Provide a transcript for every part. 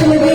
मेरे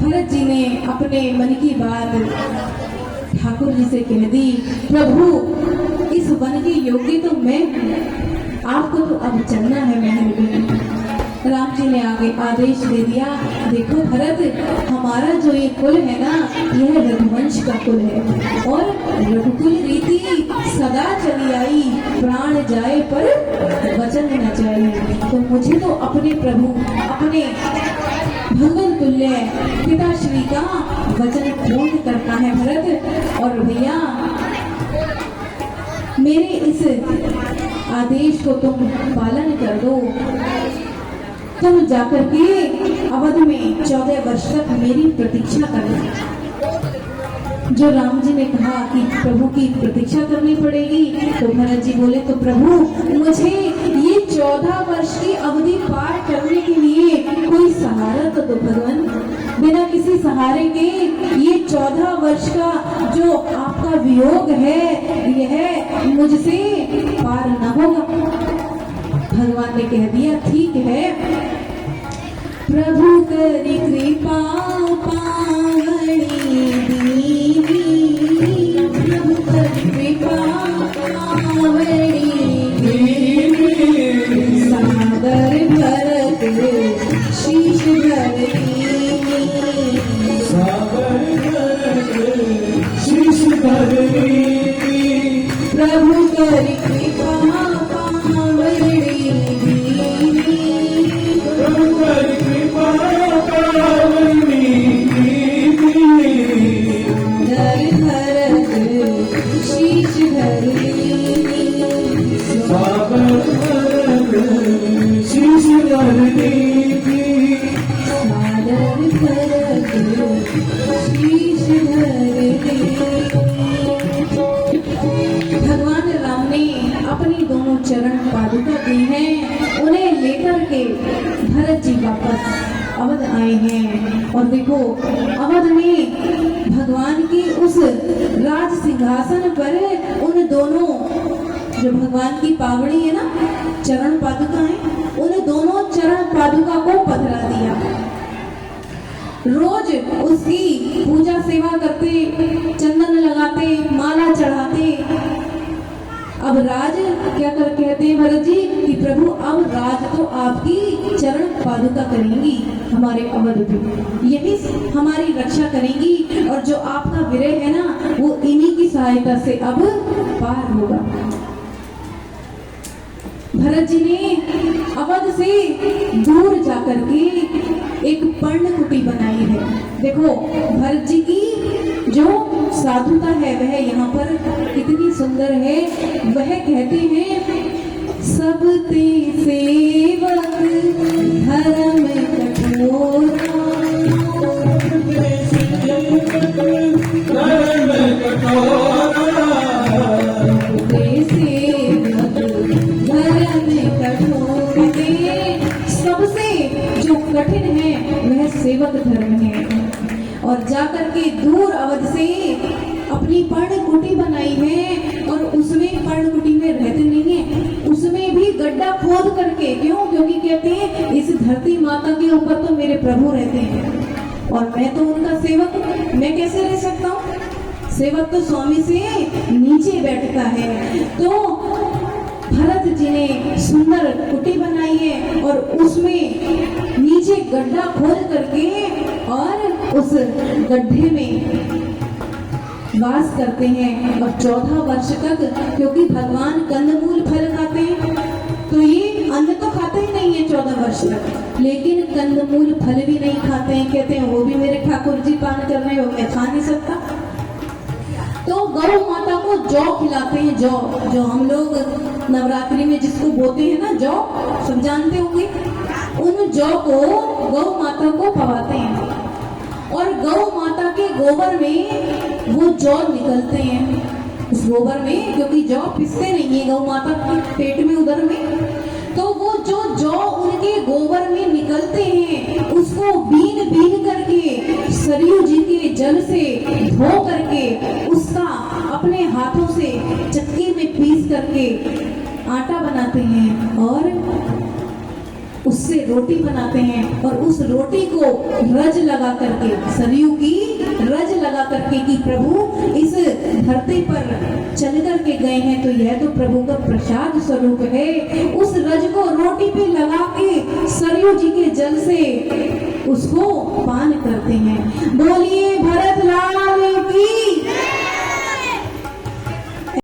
भरत जी ने अपने मन की बात ठाकुर जी से कह दी। प्रभु, इस वन के योग्य तो मैं हूँ, आपको तो अब चलना है महल में। राम जी ने आगे आदेश दे दिया, देखो भरत, हमारा जो ये कुल है ना, यह रघुवंश का कुल है और रघुकुल रीति सदा चली आई, प्राण जाए पर वचन न जाए। तो मुझे तो अपने प्रभु, अपने भगवान तुल्य पिताश्री का वचन पूर्ण करना है भरत। और भैया, मेरे इस आदेश को तुम पालन कर दो। तुम जाकर के अवध में 14 वर्ष तक मेरी प्रतीक्षा करो। जो राम जी ने कहा कि प्रभु की प्रतीक्षा करनी पड़ेगी, तो भरत जी बोले, तो प्रभु, मुझे ये 14 वर्ष की अवधि पार करने के लिए कोई सहारा तो दो भगवान। बिना किसी सहारे के ये 14 वर्ष का जो आपका वियोग है, यह मुझसे पार न होगा। भगवान ने कह दिया, ठीक है, प्रभु करी कृपा पावनी दीनी, प्रभु करी कृपा पावनी दीनी, सागर भरत शीश धरनी, सागर भरत शीश धरनी, प्रभु करी कृपा पावनी दीनी, प्रभु करी कृपा पावनी दीनी, भरत शीश धरनी, सागर भरत शीश धरनी, सागर भरत शीश धरनी। भगवान राम ने अपनी दोनों चरण पादुका दी हैं, उन्हें लेकर के भरत जी वापस अवध आए हैं। और देखो, अवध में भगवान की उस राज सिंहासन पर उन दोनों, जो भगवान की पावड़ी है ना, चरण पादुका है, उन दोनों चरण पादुका को पधरा दिया। रोज उसकी पूजा सेवा करते, चंदन लगाते, माला चढ़ाते। अब राज क्या कर कहते हैं भरत जी कि प्रभु, अब राज तो आपकी चरण पादुका करेंगी हमारे अवध पे, यही हमारी रक्षा करेंगी, और जो आपका विरह है ना, वो इन्हीं की सहायता से अब पार होगा। भरत जी ने अवध से दूर जाकर के एक पर्णकुटी बनाई है। देखो, भरत जी की जो साधुता है वह यहाँ पर कितनी सुंदर है। वह कहते हैं, सब ते सेवक धर्म कठोरा, सबसे जो कठिन है वह सेवक धर्म है। और जाकर के दूर अवध से अपनी पर्णकुटी बनाई है, और उसमें पर्णकुटी में रहते नहीं है, उसमें भी गड्ढा खोद करके। क्यों? क्योंकि कहते हैं इस धरती माता के ऊपर तो मेरे प्रभु रहते हैं और मैं तो उनका सेवक हूँ, मैं कैसे रह सकता हूँ? सेवक तो स्वामी से नीचे बैठता है। तो भरत जी ने सुंदर कुटी बनाई है और उसमें नीचे गड्ढा खोद करके और उस गड्ढे में वास करते हैं। और 14 वर्ष तक, क्योंकि भगवान कंदमूल फल खाते हैं, तो ये अन्न तो खाते ही नहीं है 14 वर्ष तक, लेकिन कंदमूल फल भी नहीं खाते हैं। कहते हैं वो भी मेरे ठाकुर जी पान कर रहे हैं, वो मैं खा नहीं सकता। तो गौ माता को जौ खिलाते हैं, जौ जो हम लोग नवरात्रि में जिसको बोते हैं ना, जौ सब जानते होंगे, उन जौ को गौ माता को पवाते हैं। और गौ माता के गोबर में वो जौ निकलते हैं उस गोबर में, क्योंकि जौ पिसते नहीं है गौ माता के पेट में उधर में, तो वो जो जौ उनके गोबर में निकलते हैं उसको बीन बीन करके सरयू जी के जल से धो करके उसका अपने हाथों से चक्की में पीस करके आटा बनाते हैं और उससे रोटी बनाते हैं और उस रोटी को रज लगा करके, सरयू की रज लगा करके कि प्रभु इस धरती पर चल करके गए हैं तो यह तो प्रभु का प्रसाद स्वरूप है। उस रज को रोटी पे लगा के सरयू जी के जल से उसको पान करते हैं। बोलिए